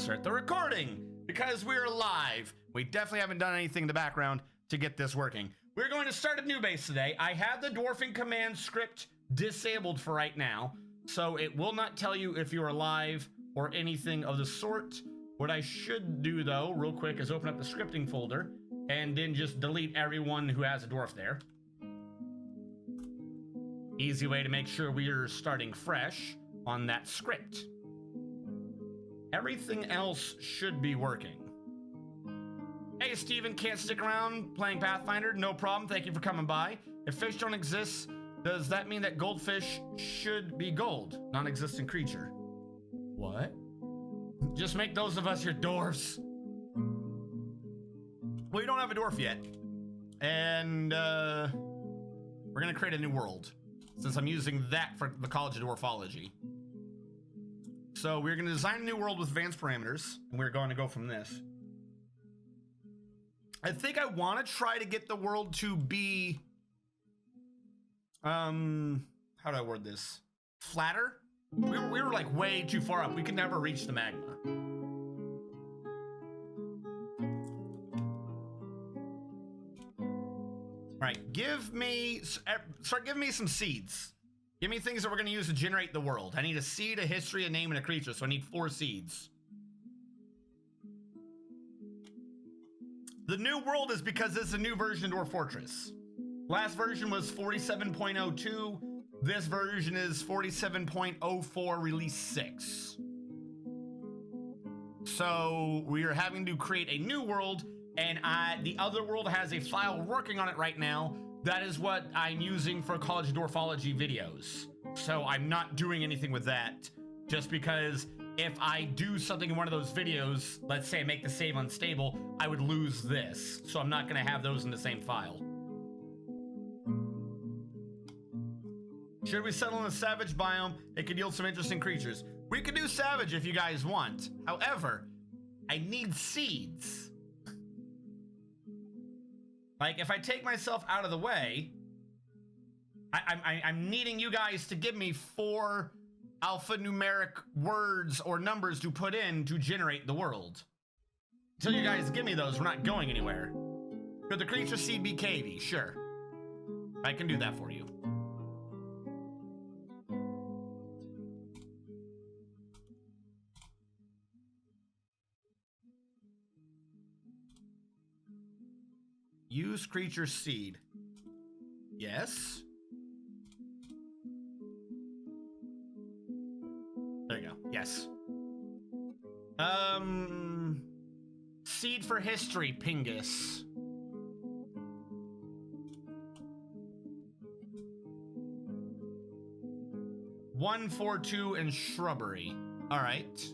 insert the recording because we're live. We definitely haven't done anything in the background to get this working. We're going to start a new base today. I have the dwarfing command script disabled for right now, so it will not tell you if you're live or anything of the sort. What I should do, though, real quick, is open up the scripting folder and then just delete everyone who has a dwarf there. Easy way to make sure we are starting fresh on that script. Everything else should be working. Hey, Steven, can't stick around playing Pathfinder? No problem. Thank you for coming by. If fish don't exist, does that mean that goldfish should be gold? Non-existent creature. What? Just make those of us your dwarfs. Well, you don't have a dwarf yet. And we're gonna create a new world, since I'm using that for the College of Dwarfology. So we're gonna design a new world with advanced parameters, and we're going to go from this. I think I want to try to get the world to be, how do I word this? Flatter? We were like way too far up. We could never reach the magma. All right, start giving me some seeds. Give me things that we're going to use to generate the world. I need a seed, a history, a name, and a creature, so I need 4 seeds. The new world is because it's a new version of Dwarf Fortress. Last version was 47.02. This version is 47.04 release 6. So we are having to create a new world, and the other world has a file working on it right now. That is what I'm using for College of Dwarfology videos. So I'm not doing anything with that, just because if I do something in one of those videos, let's say I make the save unstable, I would lose this. So I'm not gonna have those in the same file. Should we settle in a savage biome? It could yield some interesting creatures. We could do savage if you guys want. However, I need seeds. Like, if I take myself out of the way, I'm needing you guys to give me 4 alphanumeric words or numbers to put in to generate the world. Until you guys give me those, we're not going anywhere. Could the creature seed be cavey? Sure. I can do that for you. Use creature seed. Yes. There you go. Yes. Seed for history, Pingus. One, 4, 2, and shrubbery. All right.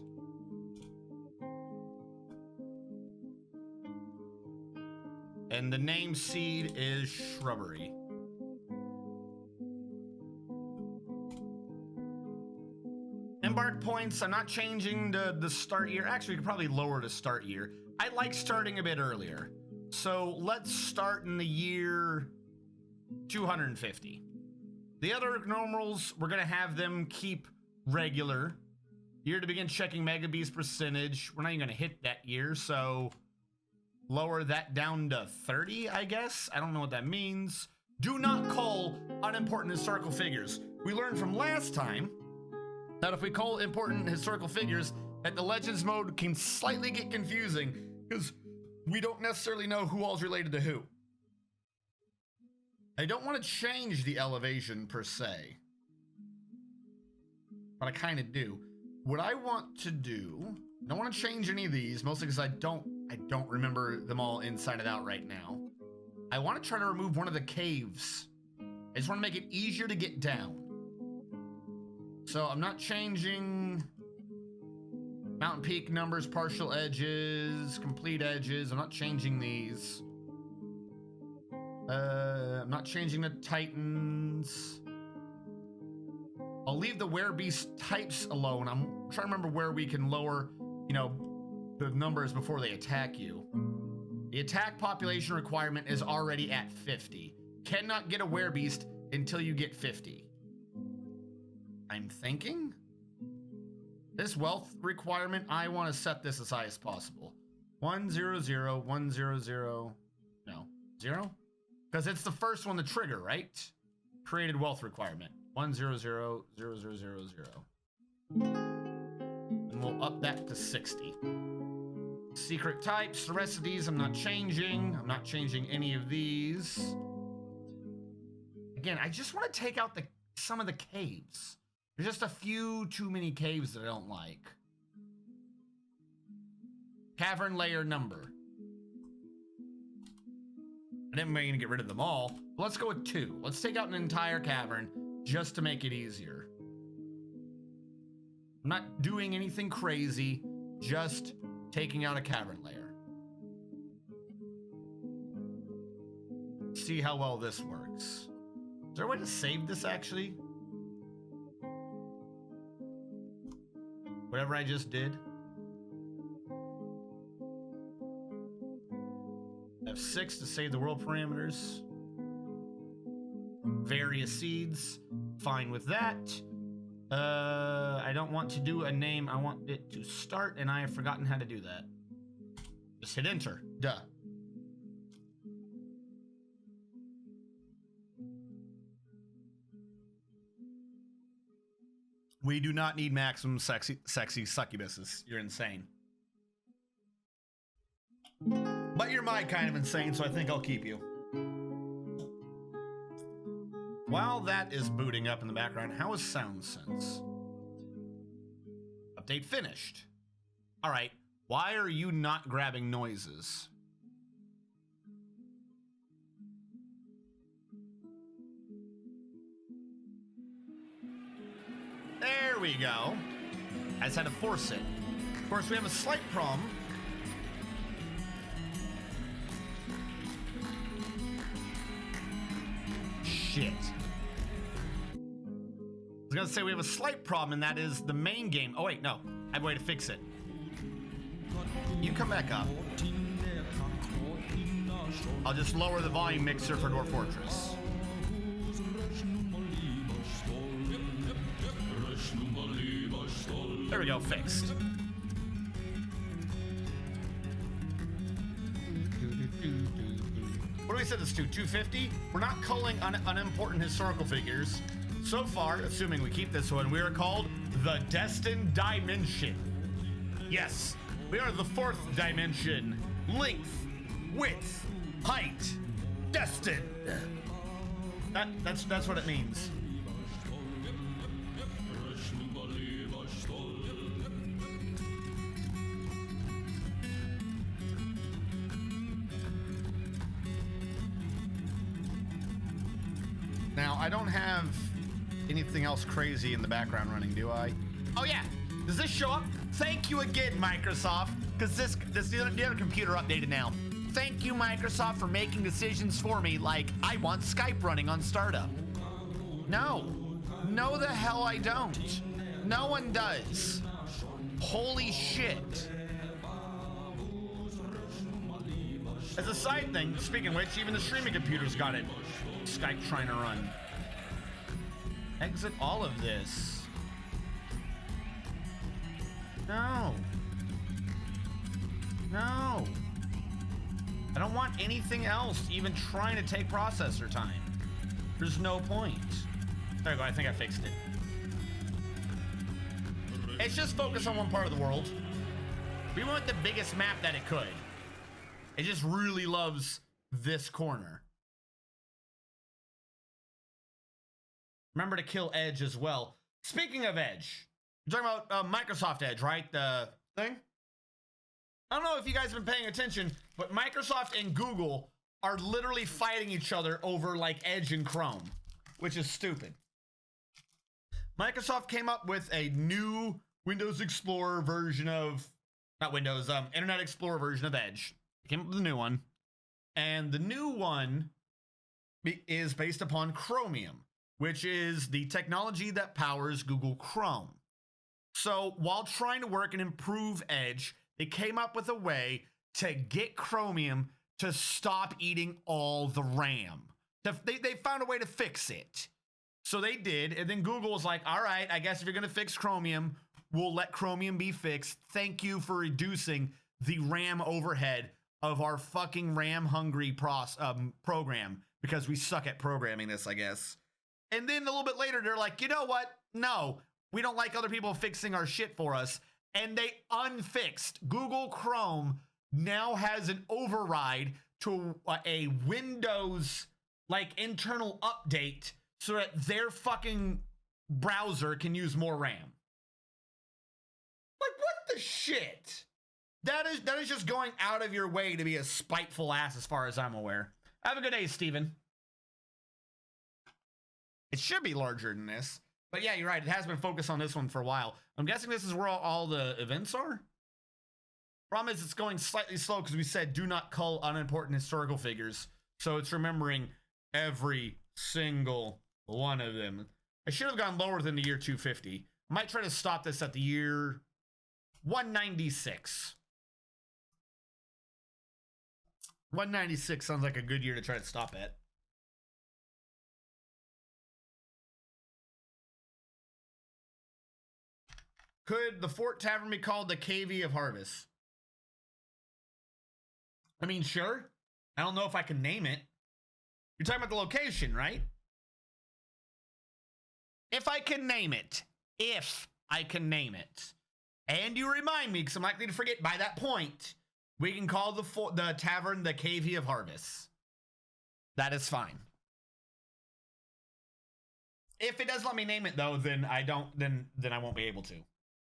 And the name seed is shrubbery. Embark points, I'm not changing the start year. Actually, we could probably lower the start year. I like starting a bit earlier. So let's start in the year 250. The other normals, we're gonna have them keep regular. Year to begin checking Mega Beast percentage. We're not even gonna hit that year, so lower that down to 30, I guess. I don't know what that means. Do not cull unimportant historical figures. We learned from last time that if we cull important historical figures, that the Legends mode can slightly get confusing because we don't necessarily know who all's related to who. I don't want to change the elevation per se, but I kind of do. What I want to do, I don't want to change any of these, mostly because I don't remember them all inside and out right now. I want to try to remove one of the caves. I just want to make it easier to get down. So I'm not changing mountain peak numbers, partial edges, complete edges. I'm not changing these. I'm not changing the titans. I'll leave the werebeast types alone. I'm trying to remember where we can lower, you know, the numbers before they attack you. The attack population requirement is already at 50. Cannot get a werebeast until you get 50. I'm thinking? This wealth requirement, I want to set this as high as possible. 100, 100, no, 0? Because it's the first one to trigger, right? Created wealth requirement. 100, 000, 0. And we'll up that to 60. Secret types, the rest of these I'm not changing. I'm not changing any of these. Again, I just want to take out some of the caves. There's just a few too many caves that I don't like. Cavern layer number. I didn't mean to get rid of them all. But let's go with 2. Let's take out an entire cavern just to make it easier. I'm not doing anything crazy, just taking out a cavern layer. See how well this works. Is there a way to save this actually? Whatever I just did. F6 to save the world parameters. Various seeds. Fine with that. I don't want to do a name. I want it to start, and I have forgotten how to do that. Just hit enter. Duh. We do not need maximum sexy succubuses. You're insane. But you're my kind of insane, so I think I'll keep you. While that is booting up in the background, how is sound sense? Update finished. All right, why are you not grabbing noises? There we go. I just had to force it. Of course, we have a slight problem. Shit. I was gonna say we have a slight problem, and that is the main game. Oh wait, no. I have a way to fix it. You come back up. I'll just lower the volume mixer for Dwarf Fortress. There we go, fixed. What do we set this to? 250? We're not culling unimportant historical figures. So far, assuming we keep this one, we are called the Destined Dimension. Yes, we are the 4th dimension. Length, width, height, destined. That's what it means. Now, I don't have anything else crazy in the background running, do I? Oh yeah, does this show up? Thank you again, Microsoft, because the other computer updated now. Thank you, Microsoft, for making decisions for me, like I want Skype running on startup. No, no the hell I don't. No one does. Holy shit. As a side thing, speaking of which, even the streaming computer's got it. Skype trying to run. Exit all of this. No. No. I don't want anything else even trying to take processor time. There's no point. There we go, I think I fixed it. It's just focused on one part of the world. We want the biggest map that it could. It just really loves this corner. Remember to kill Edge as well. Speaking of Edge, you're talking about Microsoft Edge, right? The thing? I don't know if you guys have been paying attention, but Microsoft and Google are literally fighting each other over like Edge and Chrome, which is stupid. Microsoft came up with a new Windows Explorer version of, not Windows, Internet Explorer version of Edge. Came up with a new one. And the new one is based upon Chromium, which is the technology that powers Google Chrome. So while trying to work and improve Edge, they came up with a way to get Chromium to stop eating all the RAM. They found a way to fix it. So they did, and then Google was like, all right, I guess if you're gonna fix Chromium, we'll let Chromium be fixed. Thank you for reducing the RAM overhead of our fucking RAM hungry program, because we suck at programming this, I guess. And then a little bit later, they're like, you know what? No, we don't like other people fixing our shit for us. And they unfixed. Google Chrome now has an override to a Windows like internal update so that their fucking browser can use more RAM. Like, what the shit? That is just going out of your way to be a spiteful ass as far as I'm aware. Have a good day, Steven. It should be larger than this. But yeah, you're right. It has been focused on this one for a while. I'm guessing this is where all the events are. Problem is it's going slightly slow because we said do not cull unimportant historical figures. So it's remembering every single one of them. I should have gone lower than the year 250. I might try to stop this at the year 196. 196 sounds like a good year to try to stop at. Could the Fort Tavern be called the KV of Harvest? I mean, sure. I don't know if I can name it. You're talking about the location, right? If I can name it. If I can name it. And you remind me, because I'm likely to forget by that point, we can call the tavern the KV of Harvest. That is fine. If it does let me name it, though, then I won't be able to.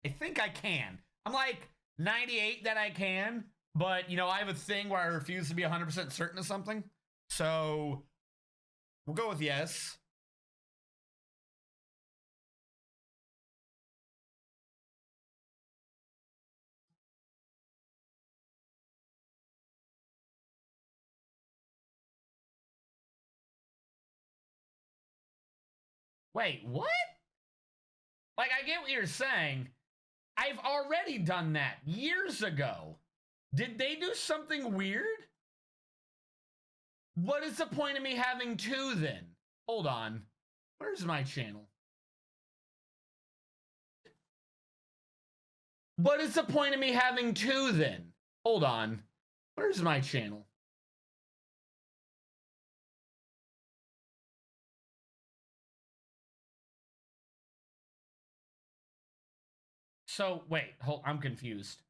I think I can. I'm like 98 that I can, but you know, I have a thing where I refuse to be 100% certain of something. So we'll go with yes. Wait, what? Like, I get what you're saying. I've already done that years ago. Did they do something weird? What is the point of me having two then? Hold on. Where's my channel? What is the point of me having two then? Hold on. Where's my channel? So, wait, I'm confused.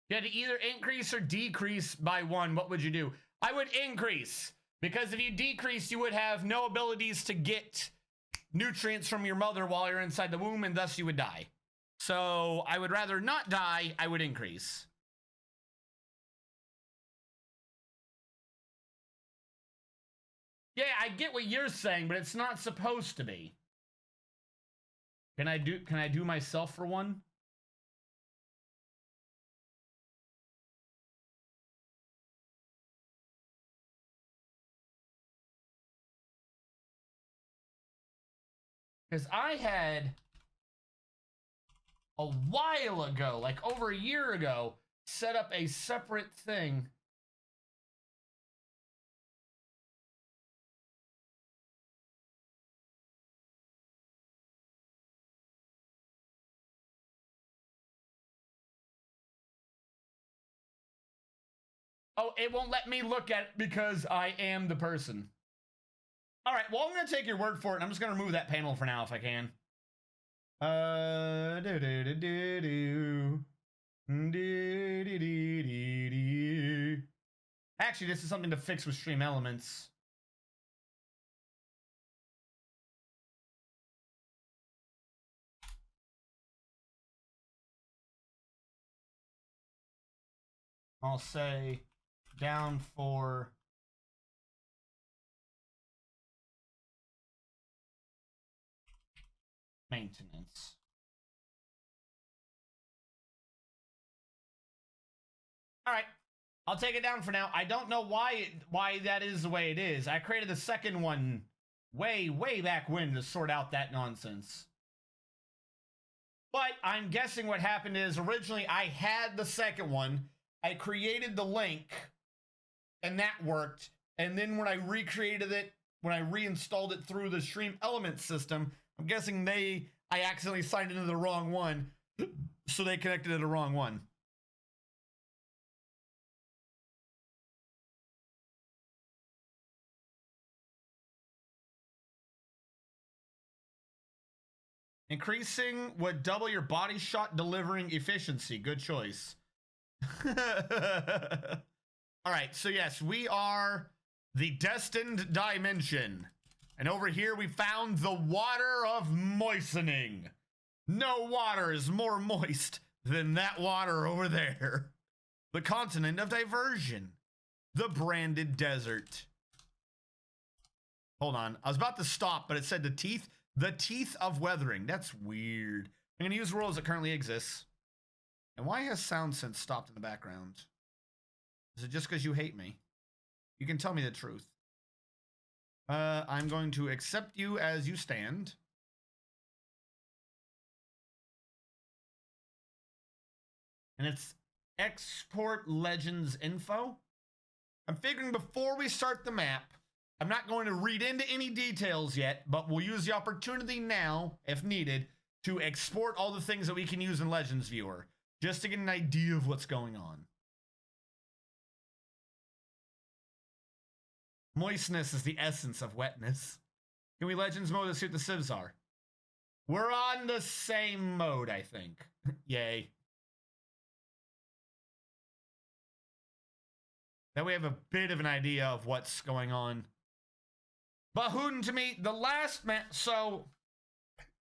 You had to either increase or decrease by one. What would you do? I would increase, because if you decrease, you would have no abilities to get nutrients from your mother while you're inside the womb, and thus you would die. So I would rather not die. I would increase. Yeah, I get what you're saying, but it's not supposed to be. Can I do myself for one? Because I had a while ago, like over a year ago, set up a separate thing. Oh, it won't let me look at it because I am the person. All right, well, I'm going to take your word for it, and I'm just going to remove that panel for now if I can. Actually, this is something to fix with Stream Elements. I'll say down for maintenance. All right, I'll take it down for now. I don't know why that is the way it is. I created the second one way back when to sort out that nonsense. But I'm guessing what happened is originally I had the second one. I created the link, and that worked. And then when I recreated it, when I reinstalled it through the Stream Elements system, I'm guessing I accidentally signed into the wrong one, so they connected to the wrong one. Increasing would double your body shot delivering efficiency. Good choice. All right, so yes, we are the destined dimension. And over here we found the water of moistening. No water is more moist than that water over there. The continent of diversion. The branded desert. Hold on, I was about to stop, but it said the teeth. The teeth of weathering. That's weird. I'm gonna use the world as it currently exists. And why has sound sense stopped in the background? Is it just because you hate me? You can tell me the truth. I'm going to accept you as you stand. And it's export legends info. I'm figuring before we start the map, I'm not going to read into any details yet, but we'll use the opportunity now, if needed, to export all the things that we can use in Legends Viewer, just to get an idea of what's going on. Moistness is the essence of wetness. Can we Legends mode to suit the civs are? We're on the same mode, I think. Yay. That way we have a bit of an idea of what's going on. Bahun to me, the last man. So,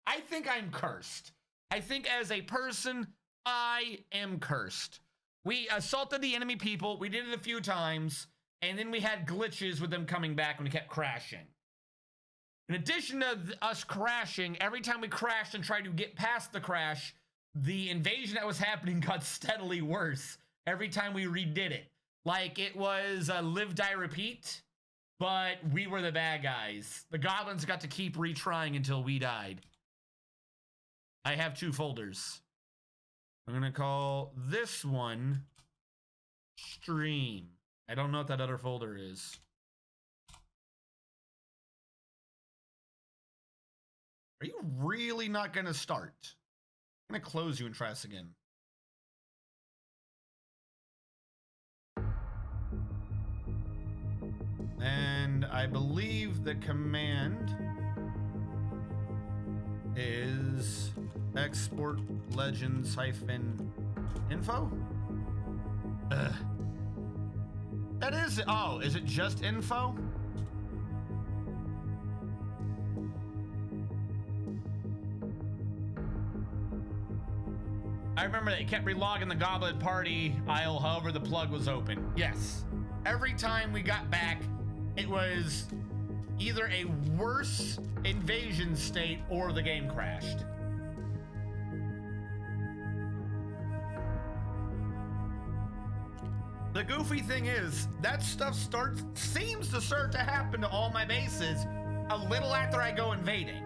I think I'm cursed. I think as a person, I am cursed. We assaulted the enemy people. We did it a few times. And then we had glitches with them coming back when we kept crashing. In addition to us crashing, every time we crashed and tried to get past the crash, the invasion that was happening got steadily worse every time we redid it. Like it was a live, die, repeat. But we were the bad guys. The goblins got to keep retrying until we died. I have 2 folders. I'm gonna call this one stream. I don't know what that other folder is. Are you really not gonna start? I'm gonna close you and try this again. And I believe the command is export legends-info. That is, oh, is it just info? I remember that it kept relogging the goblet party aisle, however the plug was open. Yes. Every time we got back, it was either a worse invasion state or the game crashed. The goofy thing is, that stuff seems to start to happen to all my bases a little after I go invading.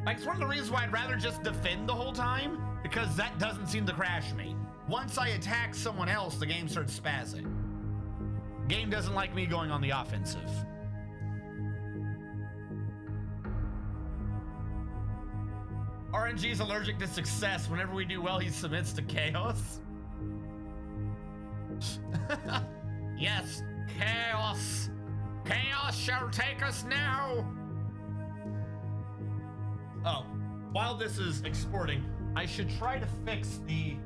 Like, it's one of the reasons why I'd rather just defend the whole time, because that doesn't seem to crash me. Once I attack someone else, the game starts spazzing. Game doesn't like me going on the offensive. RNG is allergic to success. Whenever we do well, he submits to chaos. Yes, chaos. Chaos shall take us now. Oh, while this is exporting, I should try to fix the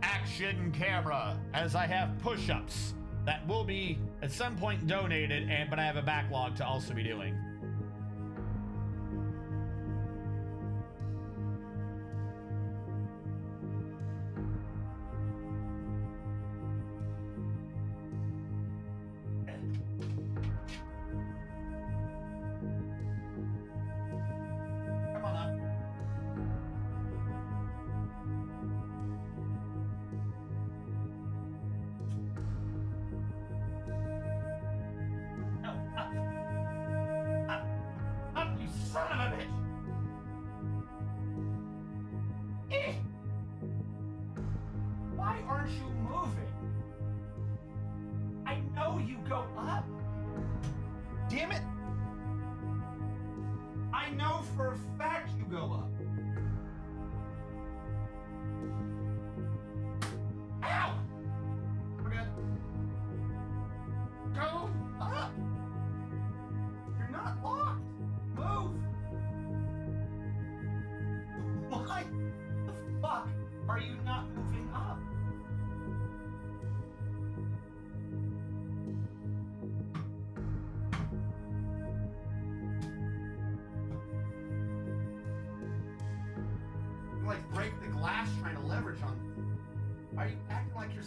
action camera, as I have push-ups that will be at some point donated, but I have a backlog to also be doing. Come on up. You son of a bitch! Eh. Why aren't you moving? I know you go up. Damn it! I know for a are you not moving up? You like break the glass trying to leverage on. Are you acting like you're...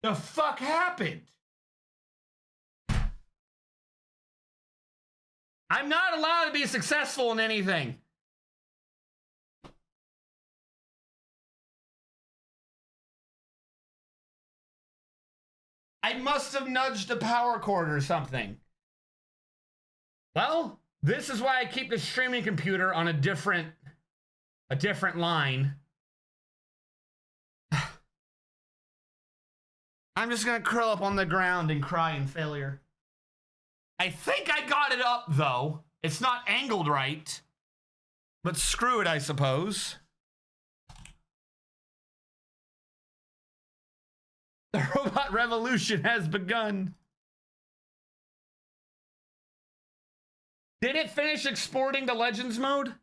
The fuck happened? I'm not allowed to be successful in anything. I must have nudged the power cord or something. Well, this is why I keep the streaming computer on a different line. I'm just gonna curl up on the ground and cry in failure. I think I got it up, though. It's not angled right. But screw it, I suppose. The robot revolution has begun. Did it finish exporting to Legends mode?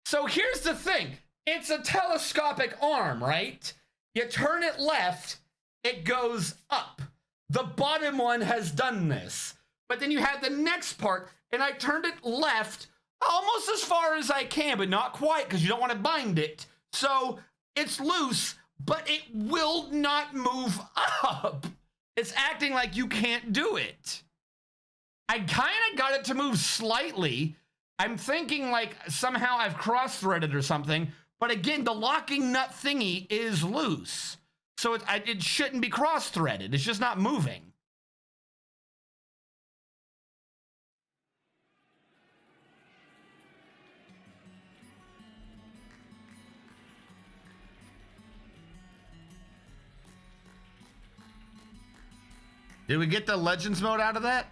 So here's the thing. It's a telescopic arm, right? You turn it left, it goes up. The bottom one has done this. But then you have the next part, and I turned it left almost as far as I can, but not quite, because you don't want to bind it. So it's loose, but it will not move up. It's acting like you can't do it. I kind of got it to move slightly. I'm thinking like somehow I've cross-threaded or something. But again, the locking nut thingy is loose. So it shouldn't be cross-threaded. It's just not moving. Did we get the Legends mode out of that?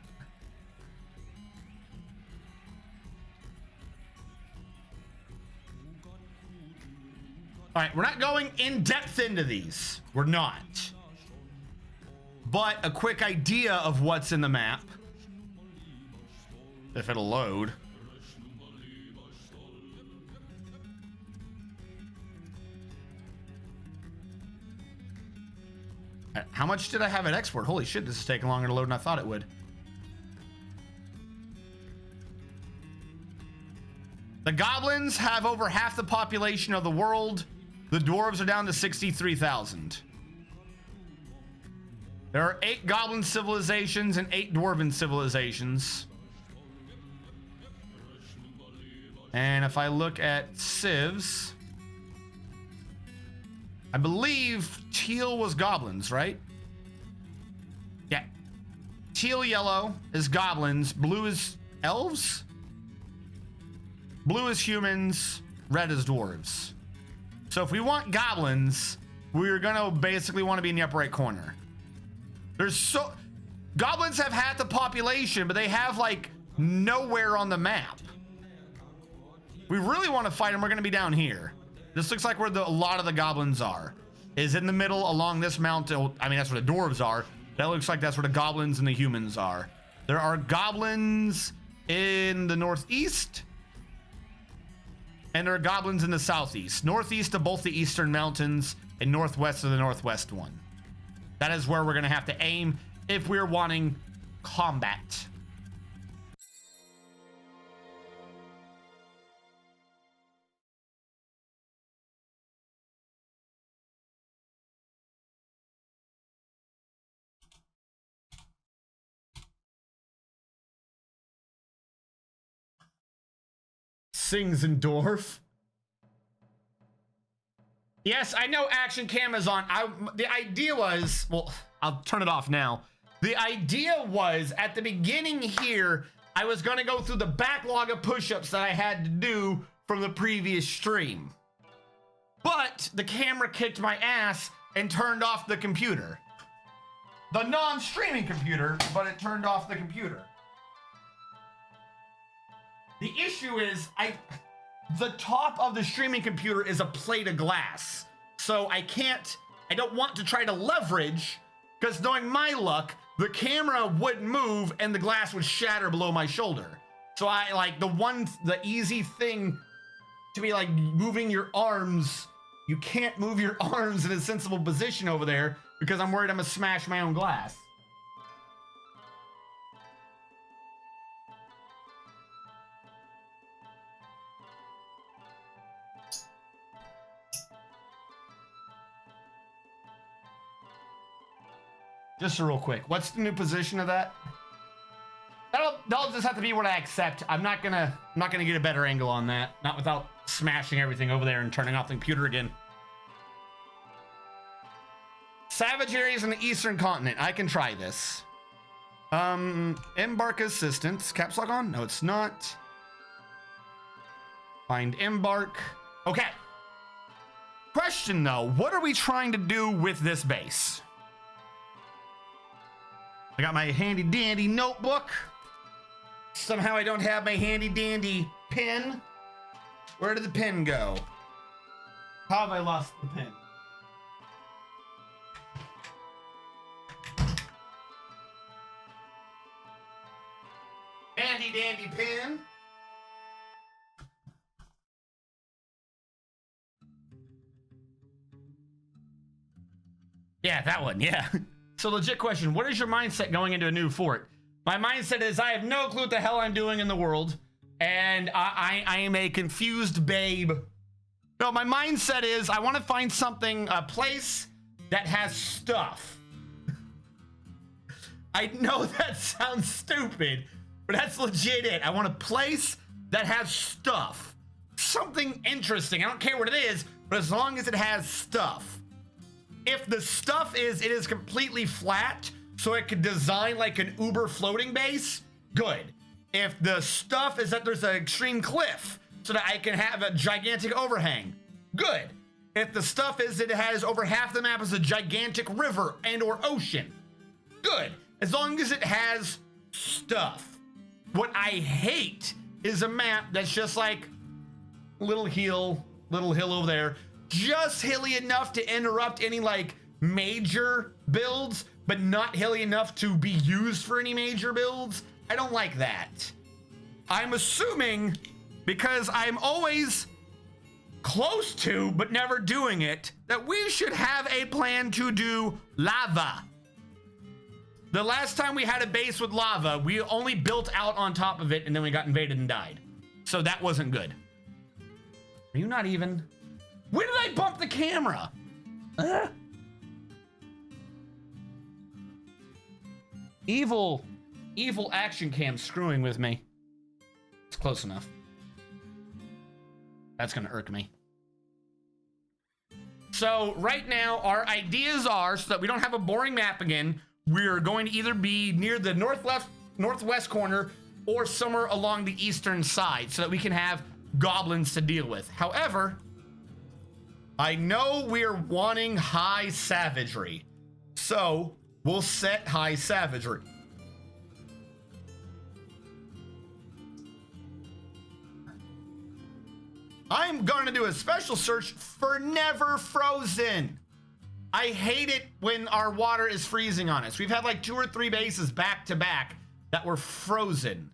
All right, we're not going in depth into these. We're not. But a quick idea of what's in the map. If it'll load. How much did I have at export? Holy shit, this is taking longer to load than I thought it would. The goblins have over half the population of the world. The dwarves are down to 63,000. There are 8 goblin civilizations and 8 dwarven civilizations. And if I look at civs, I believe teal was goblins, right? Yeah. Teal yellow is goblins. Blue is elves. Blue is humans. Red is dwarves. So if we want goblins, we're gonna basically want to be in the upper right corner. Goblins have half the population, but they have like nowhere on the map. We really want to fight them. We're gonna be down here. This looks like where a lot of the goblins are. Is in the middle along this mountain. I mean, that's where the dwarves are. That looks like that's where the goblins and the humans are. There are goblins in the northeast. And there are goblins in the southeast. Northeast of both the eastern mountains and northwest of the northwest one. That is where we're going to have to aim if we're wanting combat. Sings in Dwarf. Yes, I know action cam is on. The idea was, well, I'll turn it off now. The idea was, at the beginning here, I was going to go through the backlog of push-ups that I had to do from the previous stream. But the camera kicked my ass and turned off the computer. The non-streaming computer, but it turned off the computer. The issue is, the top of the streaming computer is a plate of glass. So I don't want to try to leverage, because knowing my luck, the camera wouldn't move and the glass would shatter below my shoulder. So I like the easy thing to be like moving your arms. You can't move your arms in a sensible position over there because I'm worried I'm gonna smash my own glass. Just real quick, what's the new position of that? That'll just have to be what I accept. I'm not gonna get a better angle on that. Not without smashing everything over there and turning off the computer again. Savage areas in the eastern continent. I can try this. Embark assistance. Caps lock on? No, it's not. Find Embark. Okay. Question though, what are we trying to do with this base? I got my handy dandy notebook. Somehow I don't have my handy dandy pen. Where did the pen go? How have I lost the pen? Handy dandy pen. Yeah, that one, yeah. So legit question, what is your mindset going into a new fort? My mindset is I have no clue what the hell I'm doing in the world, and I am a confused babe. No, my mindset is I want to find something, a place that has stuff. I know that sounds stupid, but that's legit it. I want a place that has stuff. Something interesting. I don't care what it is, but as long as it has stuff. If the stuff is, it is completely flat, so it could design like an Uber floating base, good. If the stuff is that there's an extreme cliff, so that I can have a gigantic overhang, good. If the stuff is that it has over half the map as a gigantic river and or ocean, good. As long as it has stuff. What I hate is a map that's just like little hill over there, just hilly enough to interrupt any like major builds, but not hilly enough to be used for any major builds. I don't like that. I'm assuming, because I'm always close to but never doing it, that we should have a plan to do lava. The last time we had a base with lava, we only built out on top of it and then we got invaded and died. So that wasn't good. Are you not even? When did I bump the camera? Evil action cam screwing with me. It's close enough. That's gonna irk me. So right now our ideas are, so that we don't have a boring map again, we're going to either be near the northwest corner or somewhere along the eastern side so that we can have goblins to deal with. However, I know we're wanting high savagery, so we'll set high savagery. I'm going to do a special search for never frozen. I hate it when our water is freezing on us. We've had like 2 or 3 bases back to back that were frozen.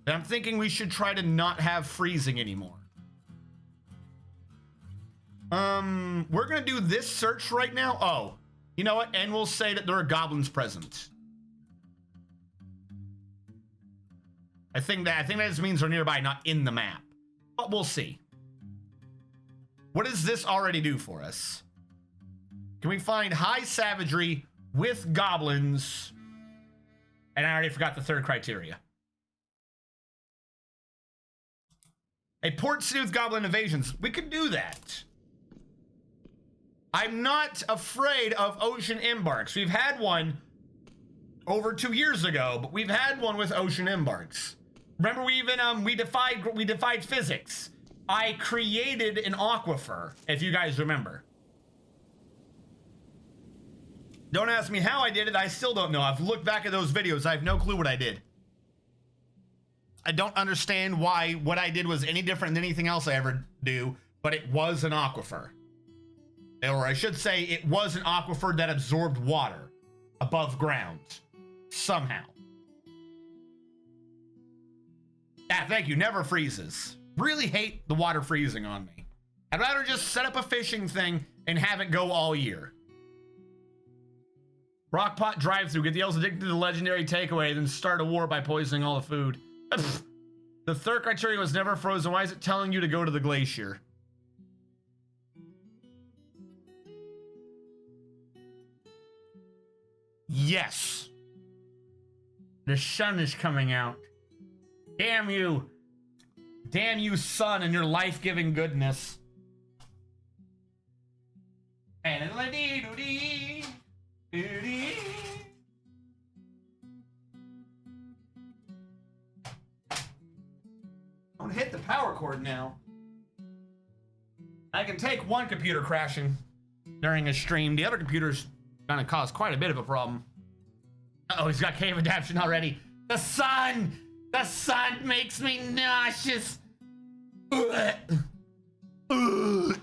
And I'm thinking we should try to not have freezing anymore. We're gonna do this search right now. Oh, you know what? And we'll say that there are goblins present. I think that just means they're nearby, not in the map. But we'll see. What does this already do for us? Can we find high savagery with goblins? And I already forgot the third criteria. A port city with goblin invasions. We could do that. I'm not afraid of ocean embarks. We've had one over 2 years ago, but we've had one with ocean embarks. Remember, we even we defied physics. I created an aquifer, if you guys remember. Don't ask me how I did it. I still don't know. I've looked back at those videos. I have no clue what I did. I don't understand why what I did was any different than anything else I ever do, but it was an aquifer. Or I should say, it was an aquifer that absorbed water above ground. Somehow. Ah, thank you. Never freezes. Really hate the water freezing on me. I'd rather just set up a fishing thing and have it go all year. Rockpot drive-through. Get the elves addicted to the legendary takeaway, then start a war by poisoning all the food. The third criterion was never frozen. Why is it telling you to go to the glacier? Yes. The sun is coming out. Damn you. Damn you, sun, and your life-giving goodness. And I'm gonna hit the power cord now. I can take one computer crashing during a stream. The other computer's gonna cause quite a bit of a problem. Uh-oh, he's got cave adaptation already. The sun makes me nauseous. Ugh. Ugh.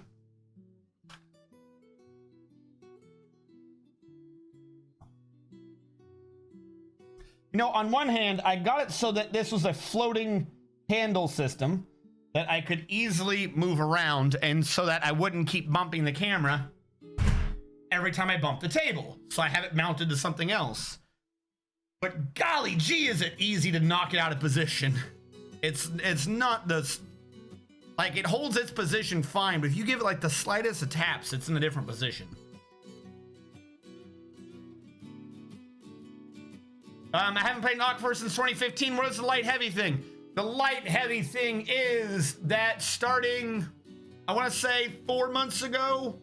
You know, on one hand, I got it so that this was a floating handle system that I could easily move around, and so that I wouldn't keep bumping the camera every time I bump the table. So I have it mounted to something else. But golly gee, is it easy to knock it out of position. It's not the... Like, it holds its position fine, but if you give it like the slightest of taps, it's in a different position. I haven't played an aquifer since 2015. What is the light heavy thing? The light heavy thing is that starting, I want to say 4 months ago,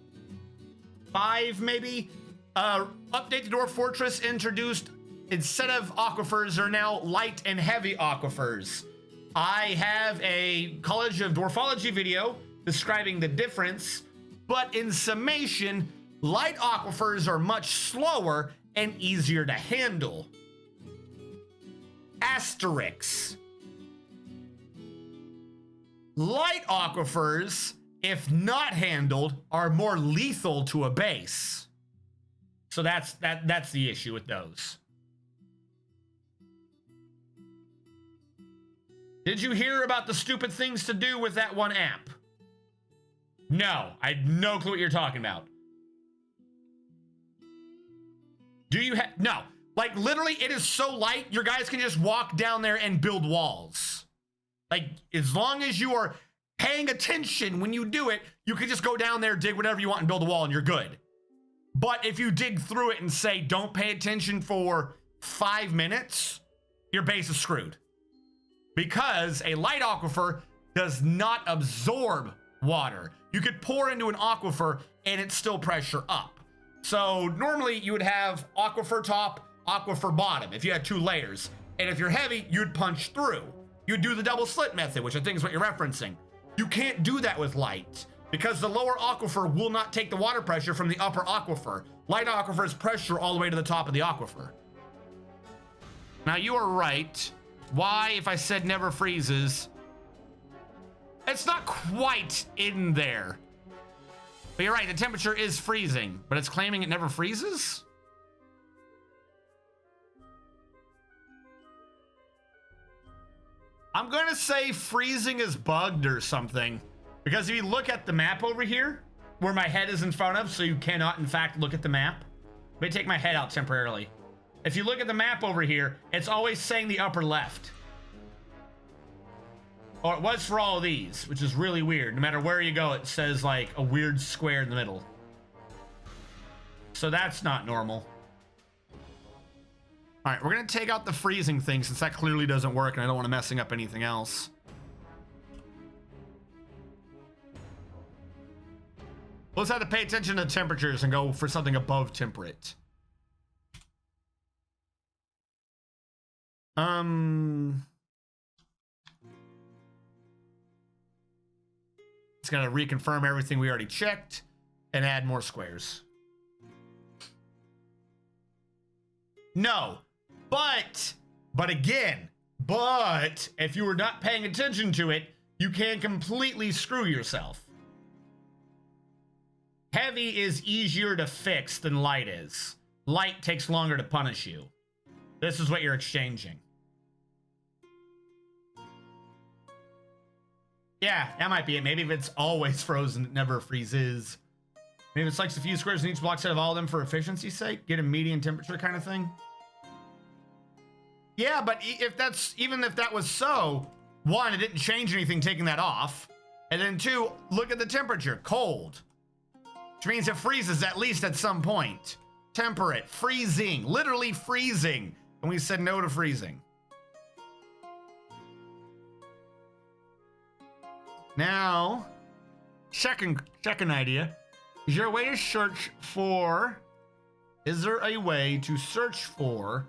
5 maybe, update to Dwarf Fortress introduced, instead of aquifers, are now light and heavy aquifers. I have a College of Dwarfology video describing the difference, but in summation, light aquifers are much slower and easier to handle. Asterix. Light aquifers, if not handled, are more lethal to a base. So that's the issue with those. Did you hear about the stupid things to do with that one app? No, I had no clue what you're talking about. Do you have... No. Like, literally, it is so light, your guys can just walk down there and build walls. Like, as long as you are paying attention when you do it, you can just go down there, dig whatever you want, and build a wall, and you're good. But if you dig through it and say, don't pay attention for 5 minutes, your base is screwed. Because a light aquifer does not absorb water. You could pour into an aquifer, and it's still pressure up. So, normally, you would have aquifer top, aquifer bottom, if you had 2 layers. And if you're heavy, you'd punch through. You'd do the double slit method, which I think is what you're referencing. You can't do that with light, because the lower aquifer will not take the water pressure from the upper aquifer. Light aquifers pressure all the way to the top of the aquifer. Now, you are right. Why, if I said never freezes? It's not quite in there. But you're right, the temperature is freezing, but it's claiming it never freezes? I'm gonna say freezing is bugged or something. Because if you look at the map over here, where my head is in front of, so you cannot, in fact, look at the map. Let me take my head out temporarily. If you look at the map over here, it's always saying the upper left. Or it was for all of these, which is really weird. No matter where you go, it says like a weird square in the middle. So that's not normal. All right, we're gonna take out the freezing thing since that clearly doesn't work and I don't want to messing up anything else. Let's have to pay attention to temperatures and go for something above temperate. It's gonna reconfirm everything we already checked and add more squares. No, but again, if you were not paying attention to it, you can completely screw yourself. Heavy is easier to fix than light is. Light takes longer to punish you. This is what you're exchanging. Yeah, that might be it. Maybe if it's always frozen, it never freezes. Maybe it selects a few squares in each block set of all of them for efficiency's sake. Get a median temperature kind of thing. Yeah, but even if that was so, one, it didn't change anything taking that off. And then two, look at the temperature, cold. Which means it freezes at least at some point. Temperate, freezing, literally freezing. And we said no to freezing. Now, second idea. Is there a way to search for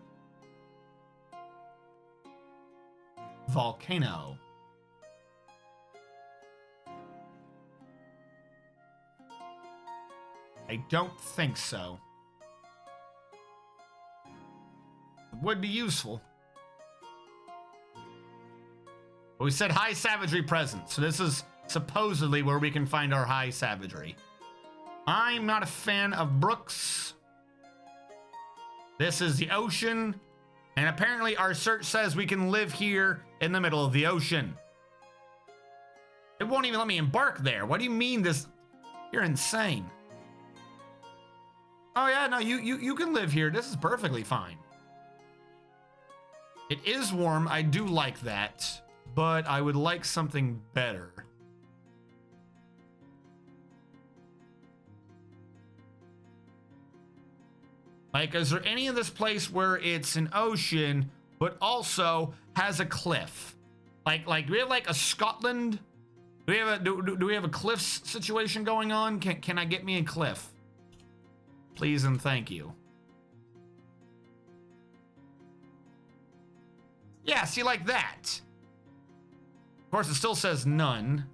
volcano? I don't think so. It would be useful. But we said high savagery present, so this is supposedly where we can find our high savagery. I'm not a fan of brooks. This is the ocean, and apparently our search says we can live here in the middle of the ocean. It won't even let me embark there. What do you mean this? You're insane. Oh yeah, no, you can live here. This is perfectly fine. It is warm. I do like that, but I would like something better. Like, is there any of this place where it's an ocean, but also has a cliff? Like, do we have like a Scotland? Do we have a cliffs situation going on? Can I get me a cliff? Please and thank you. Yeah, see, like that. Of course, it still says none.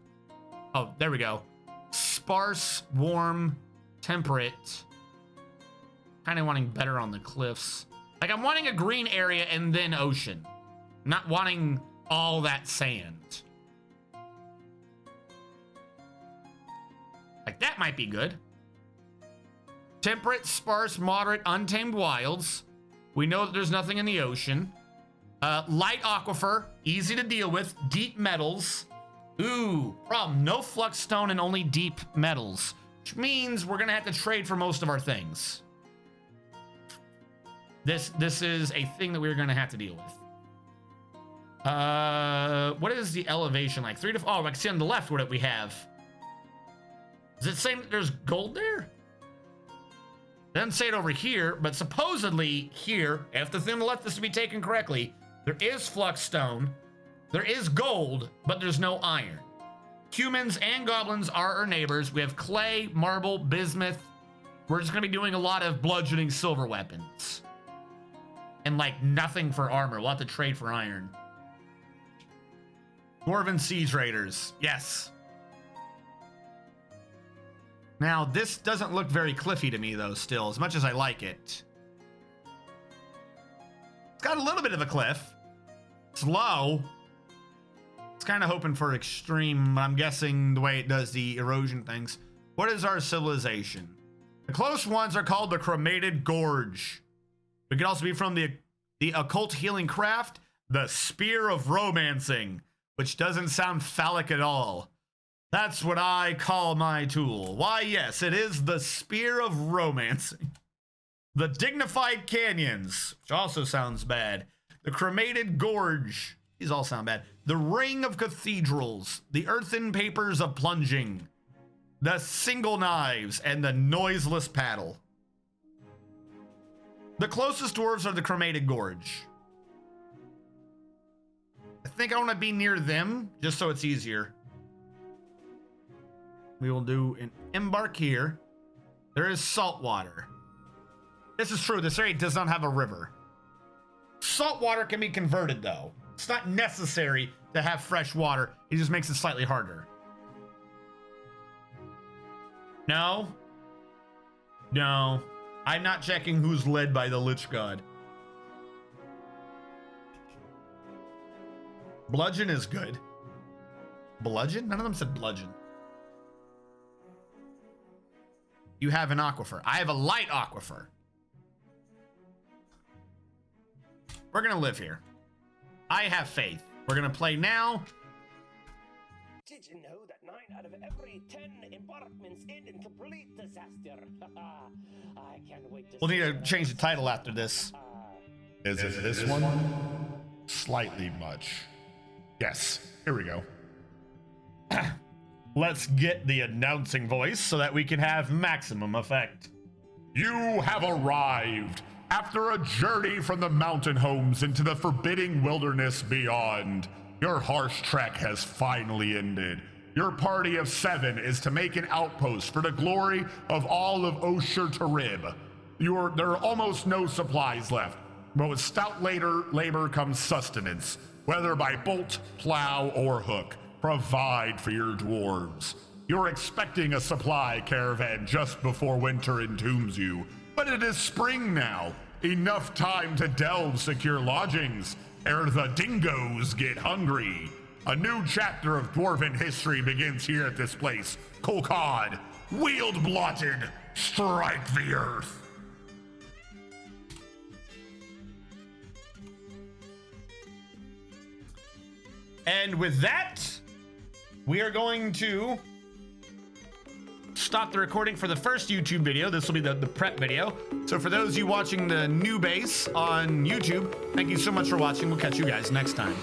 Oh, there we go. Sparse, warm, temperate. Kind of wanting better on the cliffs. Like, I'm wanting a green area and then ocean. Not wanting all that sand. Like, that might be good. Temperate, sparse, moderate, untamed wilds. We know that there's nothing in the ocean. Light aquifer, easy to deal with. Deep metals. Ooh, problem. No flux stone and only deep metals. Which means we're gonna have to trade for most of our things. This is a thing that we're gonna have to deal with. What is the elevation like? 3 to 4. Oh, I can see on the left what we have. Does it say that there's gold there? Doesn't say it over here, but supposedly here, if the thing on the left is to be taken correctly, there is flux stone, there is gold, but there's no iron. Humans and goblins are our neighbors. We have clay, marble, bismuth. We're just gonna be doing a lot of bludgeoning silver weapons. And like nothing for armor. We'll have to trade for iron. Dwarven siege raiders. Yes. Now, this doesn't look very cliffy to me, though, still, as much as I like it. It's got a little bit of a cliff. It's low. It's kind of hoping for extreme, but I'm guessing the way it does the erosion things. What is our civilization? The close ones are called the Cremated Gorge. It could also be from the occult healing craft, the Spear of Romancing, which doesn't sound phallic at all. That's what I call my tool. Why, yes, it is the Spear of Romancing. The Dignified Canyons, which also sounds bad. The Cremated Gorge, these all sound bad. The Ring of Cathedrals, the Earthen Papers of Plunging, the Single Knives, and the Noiseless Paddle. The closest dwarves are the Cremated Gorge. I think I want to be near them, just so it's easier. We will do an embark here. There is salt water. This is true. This area does not have a river. Salt water can be converted, though. It's not necessary to have fresh water. It just makes it slightly harder. No. No. I'm not checking who's led by the Lich God. Bludgeon is good. Bludgeon? None of them said bludgeon. You have an aquifer. I have a light aquifer. We're gonna live here. I have faith. We're gonna play now. Did you know that 9 out of every 10 embarkments end in complete disaster? I can't wait to We'll need to change the title after this. Is it this one? Slightly much. Yes, here we go. Let's get the announcing voice so that we can have maximum effect. You have arrived after a journey from the mountain homes into the forbidding wilderness beyond. Your harsh trek has finally ended. Your party of 7 is to make an outpost for the glory of all of Osher Tarib. There are almost no supplies left, but with stout labor comes sustenance, whether by bolt, plow, or hook. Provide for your dwarves. You're expecting a supply caravan just before winter entombs you, but it is spring now. Enough time to delve secure lodgings, ere the dingoes get hungry. A new chapter of dwarven history begins here at this place. Kolkad, WheeledBlotted, strike the earth. And with that, we are going to stop the recording for the first YouTube video. This will be the prep video. So for those of you watching the new base on YouTube, thank you so much for watching. We'll catch you guys next time.